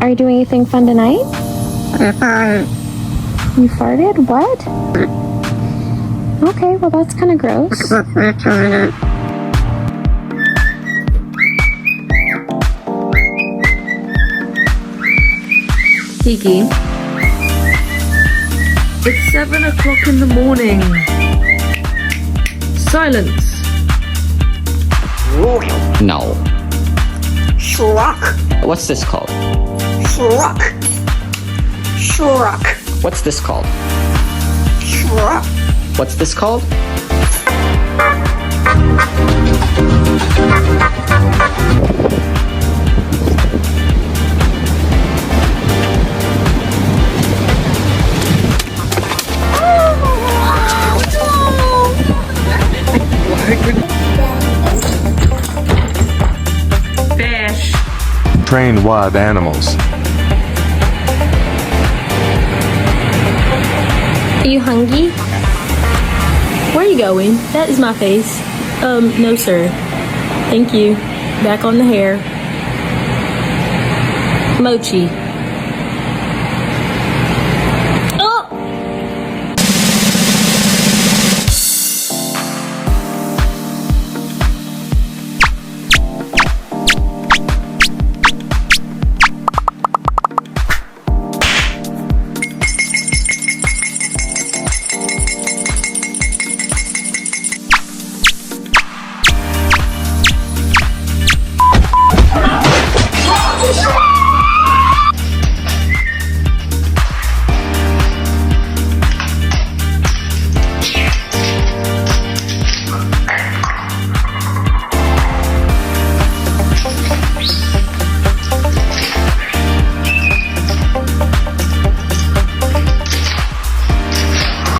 Are you doing anything fun tonight? You farted? What? Okay, well that's kind of gross. Kiki, it's 7 o'clock in the morning. Silence. No. Shrug. What's this called? Shrug. Shrug. What's this called? Shrug. What's this called? Fish. Train wild animals. Are you hungry? Where are you going? That is my face. No sir. Thank you. Back on the hair. Mochi.